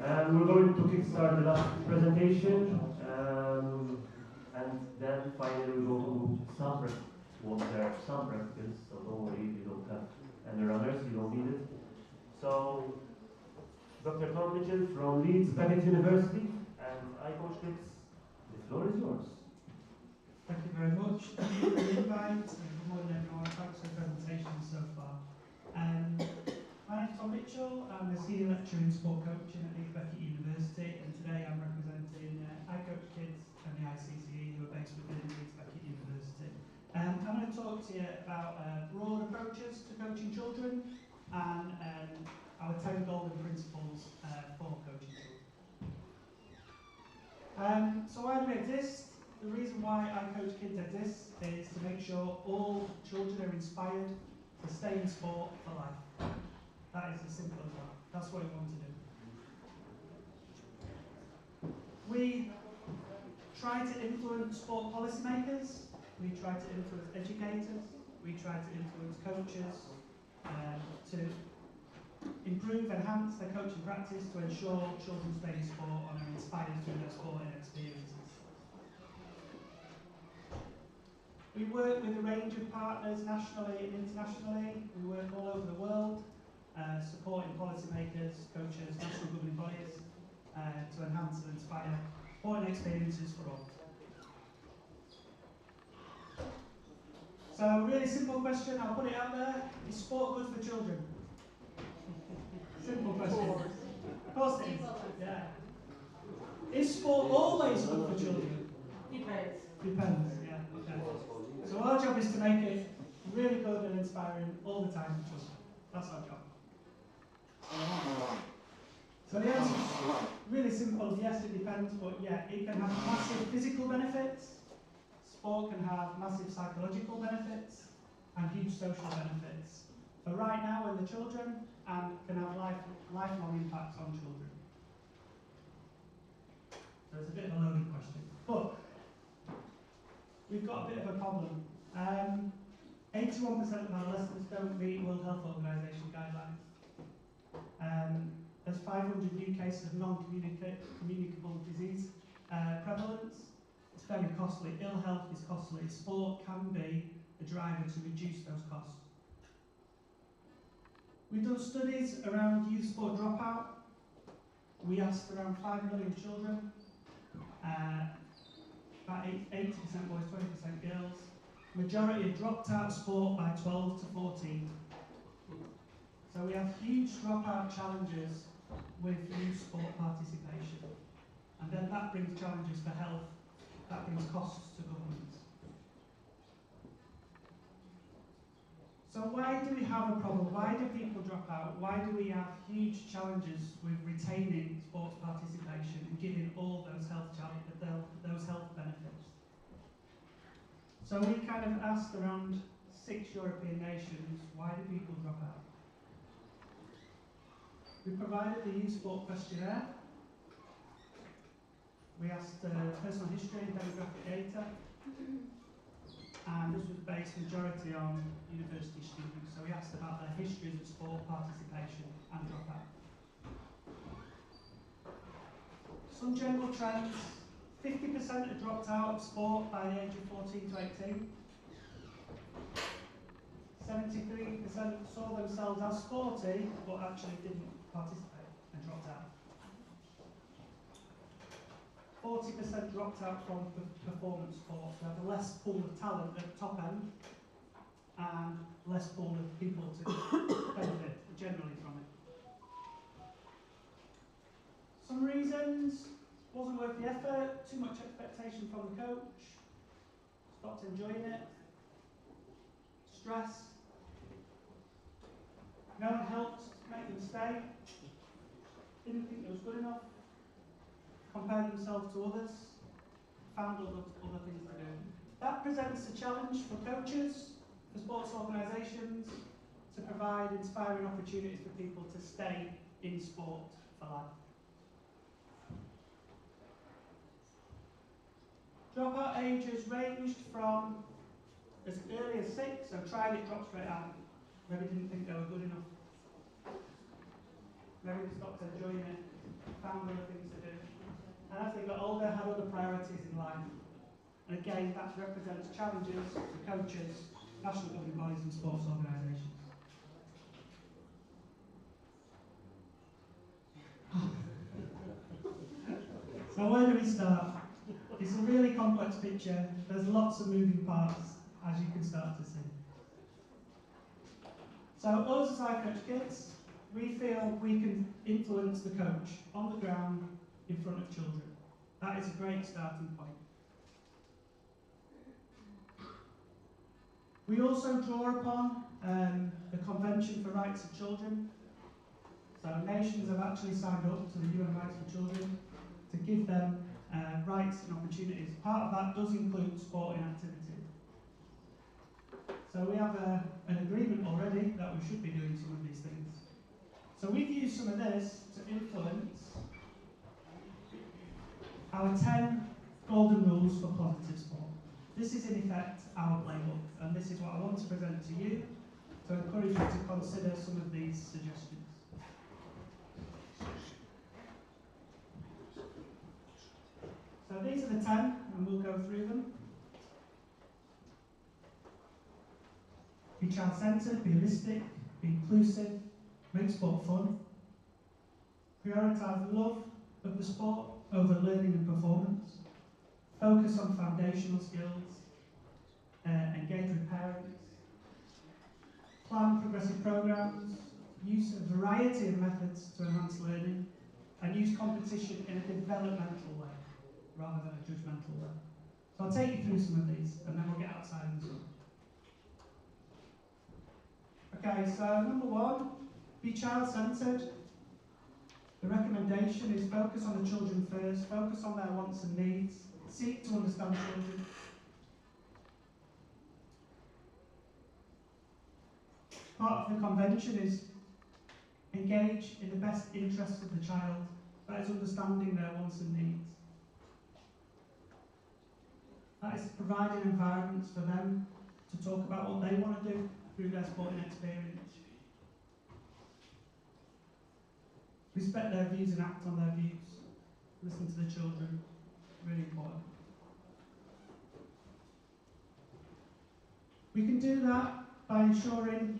We're going to kickstart the last presentation, and then finally we go to some practice, so don't worry if you don't have any runners, you don't need it. So, Dr. Tom Mitchell from Leeds University, and I coach kids. The floor is yours. Thank you very much. Thank you for the invite, and good morning everyone. Thanks for the presentation so far. My name is Tom Mitchell. I'm a senior lecturer in sport coaching at Leeds University, and today I'm representing I Coach Kids and the ICCE, who are based within Leeds University. I'm going to talk to you about broad approaches to coaching children and our 10 golden principles for coaching children. So why do we exist? The reason why I Coach Kids exists is to make sure all children are inspired to stay in sport for life. That is as simple as that. That's what we want to do. We try to influence sport policymakers, we try to influence educators, we try to influence coaches to improve, enhance their coaching practice to ensure children stay in sport and are inspired through their sporting experiences. We work with a range of partners nationally and internationally. We work all over the world, supporting policymakers, coaches, national governing bodies to enhance and inspire sporting experiences for all. So, really simple question, I'll put it out there. Is sport good for children? Simple question. Of course it is. Yeah. Is sport always good for children? Depends. Depends, yeah. Okay. So our job is to make it really good and inspiring all the time for children. That's our job. So the answer is really simple. Yes, it depends, but yeah, it can have massive physical benefits. Sport can have massive psychological benefits and huge social benefits for right now and the children, and can have lifelong impacts on children. So it's a bit of a loaded question, but we've got a bit of a problem. 81% of adolescents don't meet World Health Organization guidelines. There's 500 new cases of non-communicable disease prevalence. It's very costly. Ill health is costly. Sport can be a driver to reduce those costs. We've done studies around youth sport dropout. We asked around 5 million children, about 80% boys, 20% girls. Majority have dropped out of sport by 12 to 14. So we have huge dropout challenges with youth sport participation. And then that brings challenges for health, that brings costs to governments. So why do we have a problem? Why do people drop out? Why do we have huge challenges with retaining sports participation and giving all those health benefits? So we kind of asked around 6 European nations, why do people drop out? We provided the youth sport questionnaire. We asked personal history and demographic data. And this was based majority on university students. So we asked about their histories of sport participation and dropout. Some general trends. 50% had dropped out of sport by the age of 14 to 18. 73% saw themselves as sporty, but actually didn't participate and dropped out. 40% dropped out from performance sports. We have a less pool of talent at the top end and less pool of people to benefit generally from it. Some reasons: wasn't worth the effort, too much expectation from the coach, stopped enjoying it, stress, no one helped make them stay, didn't think it was good enough, compared themselves to others, found other things to do. That presents a challenge for coaches, for sports organisations, to provide inspiring opportunities for people to stay in sport for life. Dropout ages ranged from as early as 6, so tried it, dropped straight out. Maybe didn't think they were good enough. Maybe they stopped enjoying it, found and as they got older, had other priorities in life. And again, that represents challenges for coaches, national governing bodies and sports organisations. So where do we start? It's a really complex picture. There's lots of moving parts, as you can start to see. So us as I coach kids, we feel we can influence the coach on the ground in front of children. That is a great starting point. We also draw upon the Convention for Rights of Children. So nations have actually signed up to the UN Rights for Children to give them rights and opportunities. Part of that does include sporting activity. So we have an agreement already that we should be doing some of these things. So we've used some of this to influence our 10 golden rules for positive sport. This is in effect our playbook, and this is what I want to present to you to encourage you to consider some of these suggestions. So these are the 10, and we'll go through them. Be child-centred, be holistic, be inclusive, make sport fun. Prioritise love of the sport over learning and performance. Focus on foundational skills. Engage with parents. Plan progressive programmes. Use a variety of methods to enhance learning. And use competition in a developmental way, rather than a judgmental way. So I'll take you through some of these, and then we'll get outside in the sun. Okay, so number 1, be child-centred. The recommendation is focus on the children first, focus on their wants and needs, seek to understand children. Part of the convention is engage in the best interests of the child, that is understanding their wants and needs. That is providing environments for them to talk about what they want to do through their sporting experience. Respect their views and act on their views. Listen to the children. Really important. We can do that by ensuring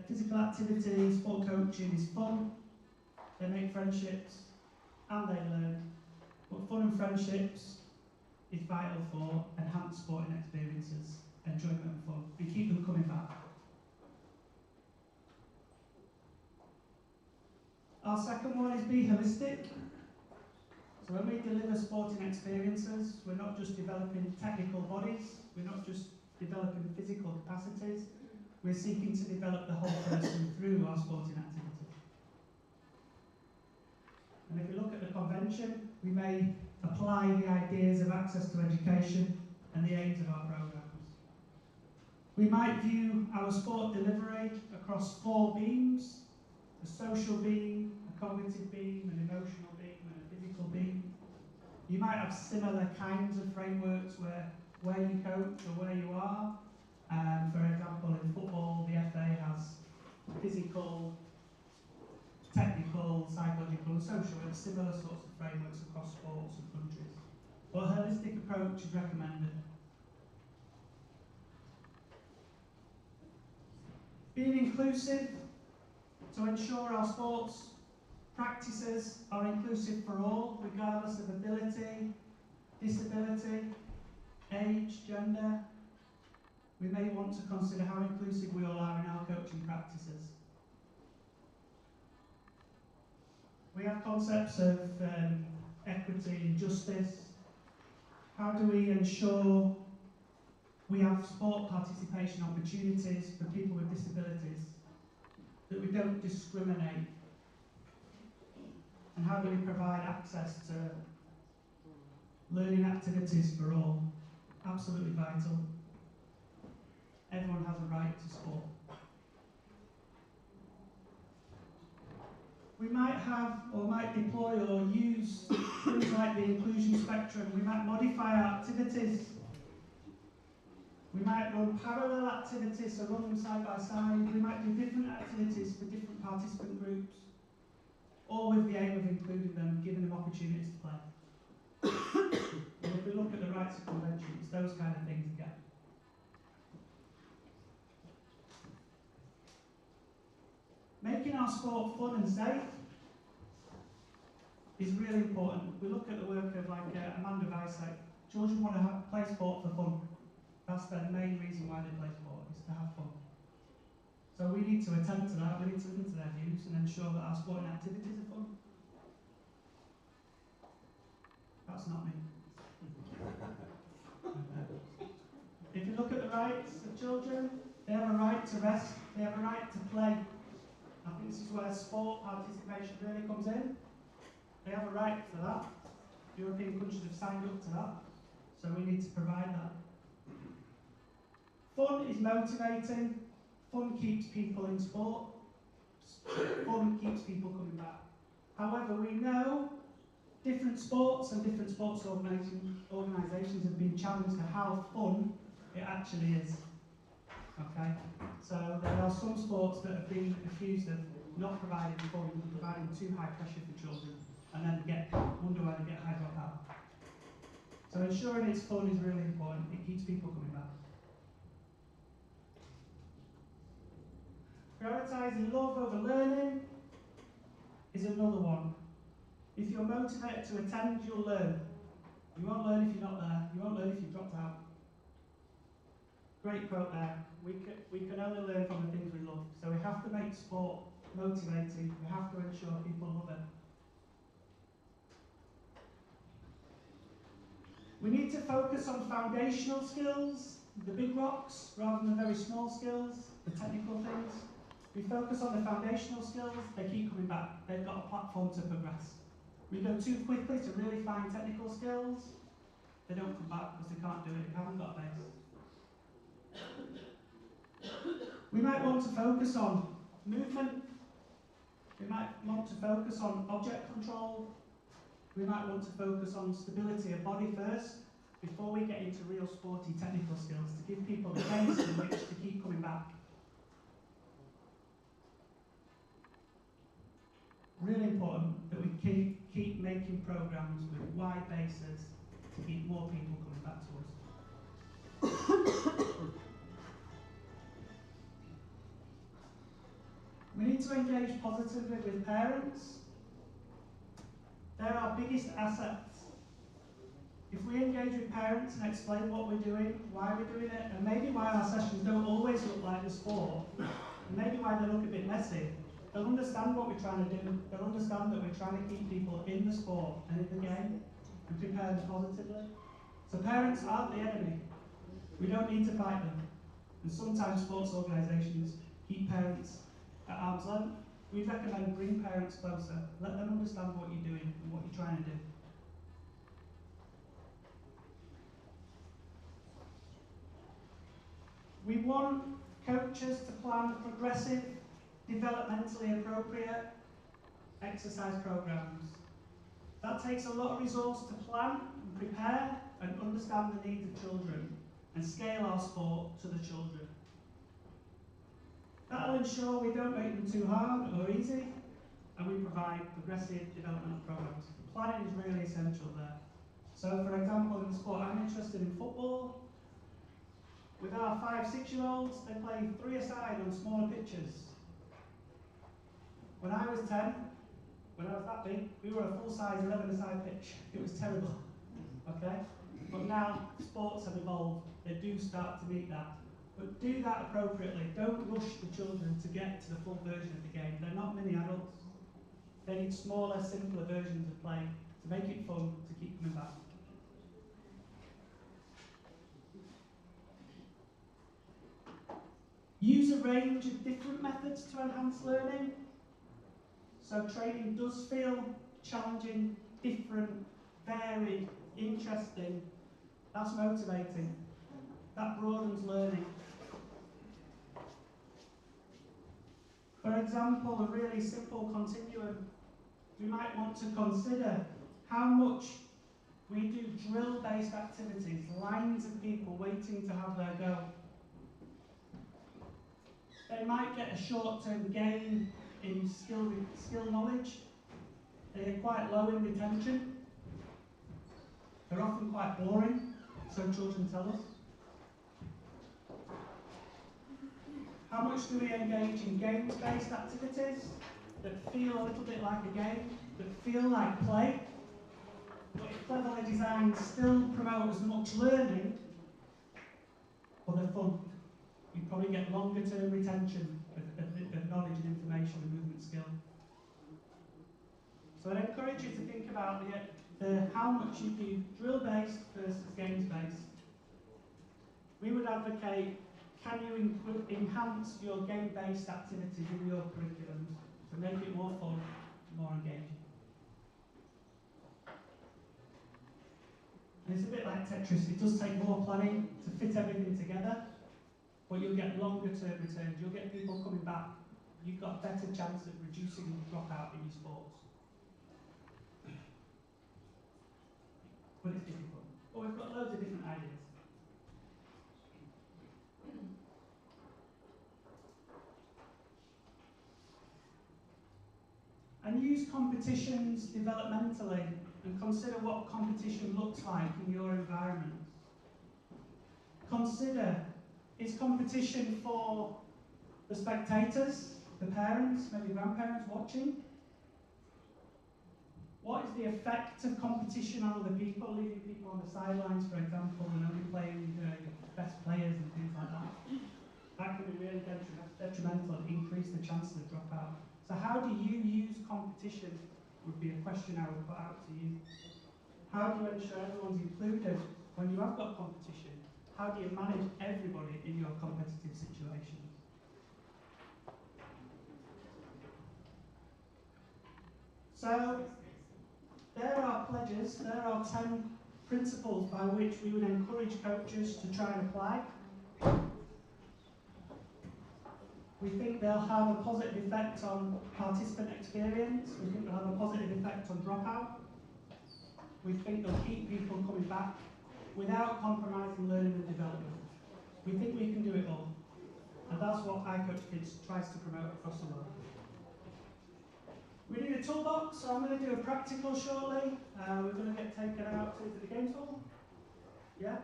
physical activity, sport coaching is fun. They make friendships and they learn. But fun and friendships is vital for enhanced sporting experiences, enjoyment and fun, and keep them coming back. Our second one is be holistic. So when we deliver sporting experiences, we're not just developing technical bodies, we're not just developing physical capacities, we're seeking to develop the whole person through our sporting activity. And if we look at the convention, we may apply the ideas of access to education and the aims of our programmes. We might view our sport delivery across 4 beams: a social beam, a cognitive beam, an emotional beam, and a physical beam. You might have similar kinds of frameworks where you coach or where you are. For example, in football, the FA has physical, technical, psychological and social, and similar sorts of frameworks across sports and countries. But a holistic approach is recommended. Being inclusive, to ensure our sports practices are inclusive for all, regardless of ability, disability, age, gender. We may want to consider how inclusive we all are in our coaching practices. We have concepts of equity and justice. How do we ensure we have sport participation opportunities for people with disabilities, that we don't discriminate? And how do we provide access to learning activities for all? Absolutely vital. Everyone has a right to sport. We might have, or might deploy or use things like the inclusion spectrum. We might modify our activities. We might run parallel activities, so run them side by side. We might do different activities for different participant groups. all with the aim of including them, giving them opportunities to play. And if we look at the rights of convention, it's those kind of things again. Making our sport fun and safe is really important. We look at the work of like Amanda Weiss, like children want to play sport for fun. That's the main reason why they play sport, is to have fun. So we need to attend to that, we need to listen to their views and ensure that our sporting activities are fun. That's not me. If you look at the rights of children, they have a right to rest, they have a right to play. I think this is where sport participation really comes in. They have a right for that. European countries have signed up to that, so we need to provide that. Fun is motivating. Fun keeps people in sport. Fun keeps people coming back. However, we know different sports and different sports organisations have been challenged to how fun it actually is. Okay? So there are some sports that have been accused of not providing fun and providing too high pressure for children, and then wonder why they get high dropout. So ensuring it's fun is really important. It keeps people coming back. Prioritising love over learning is another one. If you're motivated to attend, you'll learn. You won't learn if you're not there. You won't learn if you've dropped out. Great quote there. We can only learn from the things we love. So we have to make sport motivating. We have to ensure people love it. We need to focus on foundational skills, the big rocks, rather than the very small skills, the technical things. We focus on the foundational skills, they keep coming back. They've got a platform to progress. We go too quickly to really fine technical skills, they don't come back because they can't do it, they haven't got a base. We might want to focus on movement. We might want to focus on object control. We might want to focus on stability of body first, before we get into real sporty technical skills, to give people the base in which to keep coming back. Really important that we keep making programs with wide bases to keep more people coming back to us. We need to engage positively with parents. They're our biggest assets. If we engage with parents and explain what we're doing, why we're doing it, and maybe why our sessions don't always look like the sport, and maybe why they look a bit messy, they'll understand what we're trying to do. They'll understand that we're trying to keep people in the sport and in the game and prepare them positively. So parents aren't the enemy. We don't need to fight them. And sometimes sports organisations keep parents at arm's length. We'd recommend bring parents closer. Let them understand what you're doing and what you're trying to do. We want coaches to plan progressive, developmentally appropriate exercise programs. That takes a lot of resource to plan and prepare and understand the needs of children and scale our sport to the children. That'll ensure we don't make them too hard or easy, and we provide progressive developmental programs. Planning is really essential there. So for example, in the sport I'm interested in, football, with our 5-6-year-olds, they play 3-a-side on smaller pitches. When I was 10, when I was that big, we were a full-size 11-a-side pitch. It was terrible, okay? But now sports have evolved. They do start to meet that. But do that appropriately. Don't rush the children to get to the full version of the game. They're not mini adults. They need smaller, simpler versions of play to make it fun, to keep coming back. Use a range of different methods to enhance learning. So training does feel challenging, different, varied, interesting. That's motivating. That broadens learning. For example, a really simple continuum. We might want to consider how much we do drill-based activities, lines of people waiting to have their go. They might get a short-term gain in skill knowledge, They're quite low in retention. They're often quite boring, so children tell us. How much do we engage in games-based activities that feel a little bit like a game, that feel like play, but if cleverly designed still promote as much learning, but they're fun? You probably get longer term retention of knowledge and information and movement skill. So I'd encourage you to think about how much you do drill-based versus games-based. We would advocate, can you enhance your game-based activities in your curriculum to make it more fun, more engaging? And it's a bit like Tetris, it does take more planning to fit everything together, but you'll get longer term returns, you'll get people coming back, you've got a better chance of reducing dropout in your sports. But it's difficult. But we've got loads of different ideas. And use competitions developmentally and consider what competition looks like in your environment. Consider, is competition for the spectators, the parents, maybe grandparents watching? What is the effect of competition on other people, leaving people on the sidelines, for example, and only playing best players and things like that? That can be really detrimental and increase the chances of dropout. So how do you use competition would be a question I would put out to you. How do you ensure everyone's included when you have got competition? How do you manage everybody in your competitive situations? So there are pledges, there are 10 principles by which we would encourage coaches to try and apply. We think they'll have a positive effect on participant experience. We think they'll have a positive effect on dropout. We think they'll keep people coming back without compromising learning and development. We think we can do it all. And that's what iCoach Kids tries to promote across the world. We need a toolbox, so I'm going to do a practical shortly. We're going to get taken out into the games hall. Yeah?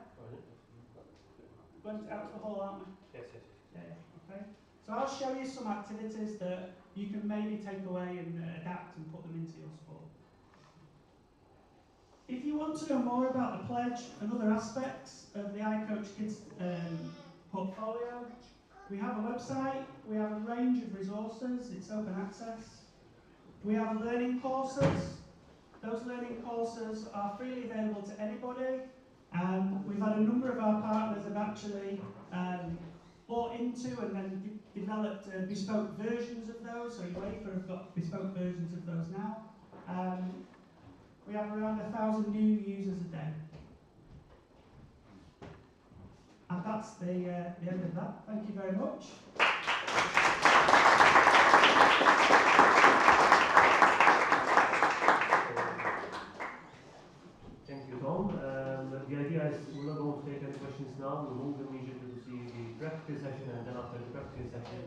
Going out to the hall, aren't we? Yes. Yeah, okay. So I'll show you some activities that you can maybe take away and adapt and put them into your sport. If you want to know more about the pledge and other aspects of the iCoach Kids portfolio, we have a website, we have a range of resources, it's open access. We have learning courses. Those learning courses are freely available to anybody. We've had a number of our partners have actually bought into and then developed bespoke versions of those. So UEFA have got bespoke versions of those now. We have around 1,000 new users a day. And that's the end of that. Thank you very much. Thank you, Tom. The idea is we're not going to take any questions now. We'll move immediately to see the practice session, and then after the practice session,